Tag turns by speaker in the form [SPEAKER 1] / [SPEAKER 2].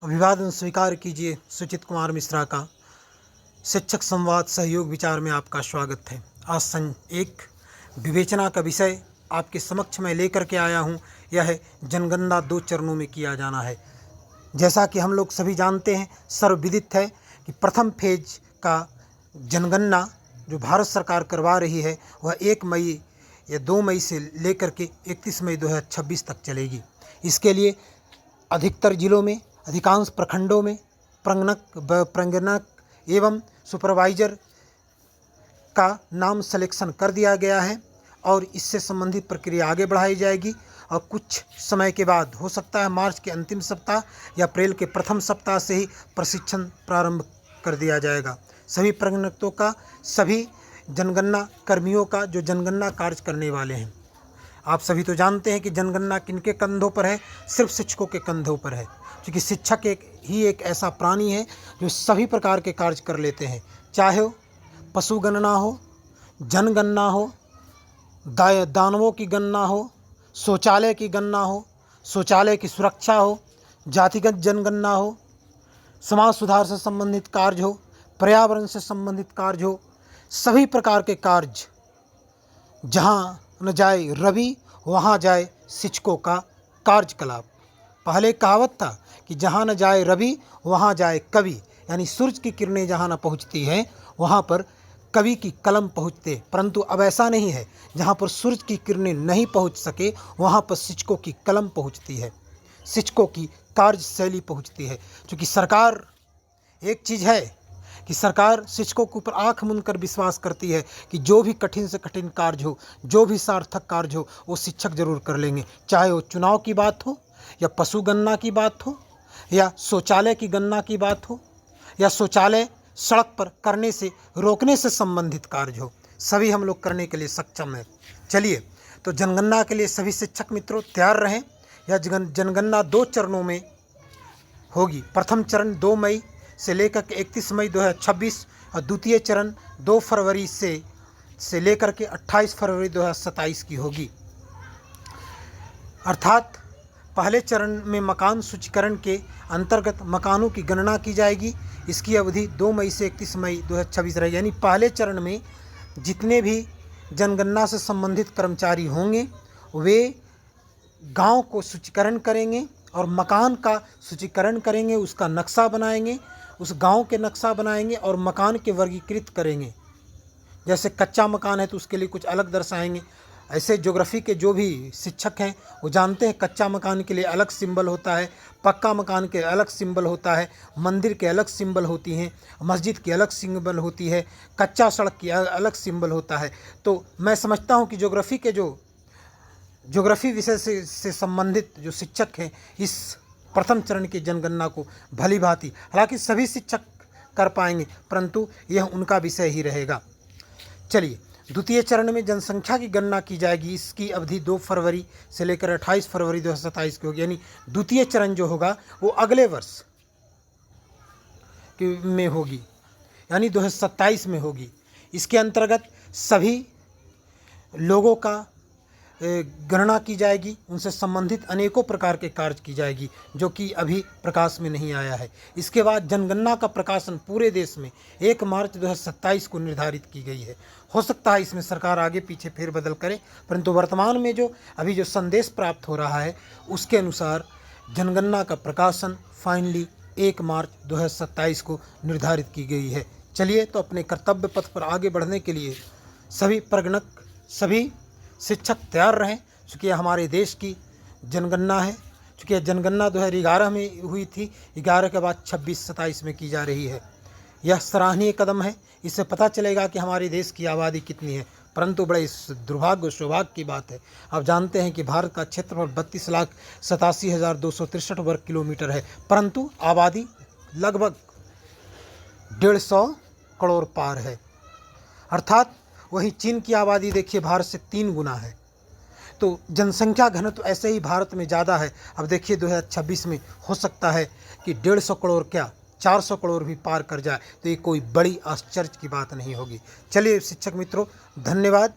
[SPEAKER 1] अभिवादन स्वीकार कीजिए सुचित कुमार मिश्रा का शिक्षक संवाद सहयोग विचार में आपका स्वागत है। आज सन एक विवेचना का विषय आपके समक्ष में लेकर के आया हूँ। यह है जनगणना 2 चरणों में किया जाना है। जैसा कि हम लोग सभी जानते हैं, सर्वविदित है कि प्रथम फेज का जनगणना जो भारत सरकार करवा रही है वह 1 मई या 2 मई से लेकर के 31 मई 2026 तक चलेगी। इसके लिए अधिकतर जिलों में, अधिकांश प्रखंडों में प्रंगणक एवं सुपरवाइजर का नाम सिलेक्शन कर दिया गया है और इससे संबंधित प्रक्रिया आगे बढ़ाई जाएगी। और कुछ समय के बाद हो सकता है मार्च के अंतिम सप्ताह या अप्रैल के प्रथम सप्ताह से ही प्रशिक्षण प्रारंभ कर दिया जाएगा। सभी प्रंगणकों का, सभी जनगणना कर्मियों का जो जनगणना कार्य करने वाले हैं। आप सभी तो जानते हैं कि जनगणना किनके कंधों पर है? सिर्फ शिक्षकों के कंधों पर है, क्योंकि शिक्षक एक ऐसा प्राणी है जो सभी प्रकार के कार्य कर लेते हैं, चाहे वो पशु गणना हो, जनगणना हो, दानवों की गणना हो, शौचालय की गणना हो, शौचालय की सुरक्षा हो, जातिगत जनगणना हो, समाज सुधार से संबंधित कार्य हो, पर्यावरण से संबंधित कार्य हो, सभी प्रकार के कार्य जहाँ न जाए रवि वहाँ जाए शिक्षकों का कार्यकलाप। पहले कहावत था कि जहाँ न जाए रवि वहाँ जाए कवि, यानी सूरज की किरणें जहाँ न पहुँचती हैं वहाँ पर कवि की कलम पहुँचते। परंतु अब ऐसा नहीं है, जहाँ पर सूरज की किरणें नहीं पहुँच सके वहाँ पर शिक्षकों की कलम पहुँचती है, शिक्षकों की कार्यशैली पहुँचती है। क्योंकि सरकार एक चीज़ है कि सरकार शिक्षकों के ऊपर आंख मूंद कर विश्वास करती है कि जो भी कठिन से कठिन कार्य हो, जो भी सार्थक कार्य हो, वो शिक्षक जरूर कर लेंगे। चाहे वो चुनाव की बात हो, या पशु गणना की बात हो, या शौचालय की गणना की बात हो, या शौचालय सड़क पर करने से रोकने से संबंधित कार्य हो, सभी हम लोग करने के लिए सक्षम हैं। चलिए, तो जनगणना के लिए सभी शिक्षक मित्रों तैयार रहें। यह जनगणना 2 चरणों में होगी। प्रथम चरण 2 मई से लेकर के 31 मई 2026 और द्वितीय चरण 2 फरवरी से लेकर के 28 फरवरी 2027 की होगी। अर्थात पहले चरण में मकान सूचीकरण के अंतर्गत मकानों की गणना की जाएगी। इसकी अवधि 2 मई से 31 मई 2026 रहेगी। यानी पहले चरण में जितने भी जनगणना से संबंधित कर्मचारी होंगे वे गांव को सूचीकरण करेंगे और मकान का सूचीकरण करेंगे, उसका नक्शा बनाएंगे, उस गांव के नक्शा बनाएंगे और मकान के वर्गीकृत करेंगे। जैसे कच्चा मकान है तो उसके लिए कुछ अलग दर्शाएंगे। ऐसे ज्योग्राफी के जो भी शिक्षक हैं वो जानते हैं कच्चा मकान के लिए अलग सिंबल होता है, पक्का मकान के अलग सिंबल होता है, मंदिर के अलग सिंबल होती हैं, मस्जिद की अलग सिंबल होती है, कच्चा सड़क की अलग सिंबल होता है। तो मैं समझता हूँ कि ज्योग्राफी विषय से संबंधित जो शिक्षक हैं इस प्रथम चरण की जनगणना को भली भांति, हालांकि सभी शिक्षक कर पाएंगे परंतु यह उनका विषय ही रहेगा। चलिए, द्वितीय चरण में जनसंख्या की गणना की जाएगी। इसकी अवधि 2 फरवरी से लेकर 28 फरवरी 2027 की होगी। यानी द्वितीय चरण जो होगा वो अगले वर्ष में होगी, यानी 2027 में होगी। इसके अंतर्गत सभी लोगों का गणना की जाएगी, उनसे संबंधित अनेकों प्रकार के कार्य की जाएगी जो कि अभी प्रकाश में नहीं आया है। इसके बाद जनगणना का प्रकाशन पूरे देश में 1 मार्च 2027 को निर्धारित की गई है। हो सकता है इसमें सरकार आगे पीछे फेरबदल करे, परंतु वर्तमान में जो संदेश प्राप्त हो रहा है उसके अनुसार जनगणना का प्रकाशन फाइनली 1 मार्च 2027 को निर्धारित की गई है। चलिए, तो अपने कर्तव्य पथ पर आगे बढ़ने के लिए सभी प्रगणक, सभी शिक्षक तैयार रहें। चूँकि यह हमारे देश की जनगणना है। चूँकि यह जनगणना 2011 में हुई थी, 11 के बाद 26-27 में की जा रही है। यह सराहनीय कदम है। इससे पता चलेगा कि हमारे देश की आबादी कितनी है। परंतु बड़े दुर्भाग्य और सौभाग्य की बात है, आप जानते हैं कि भारत का क्षेत्रफल 32,87,263 वर्ग किलोमीटर है, परंतु आबादी लगभग 150 करोड़ पार है। अर्थात वही चीन की आबादी देखिए भारत से 3 गुना है। तो जनसंख्या घनत्व ऐसे ही भारत में ज़्यादा है। अब देखिए 2026 में हो सकता है कि 150 करोड़ क्या 400 करोड़ भी पार कर जाए, तो ये कोई बड़ी आश्चर्य की बात नहीं होगी। चलिए शिक्षक मित्रों, धन्यवाद।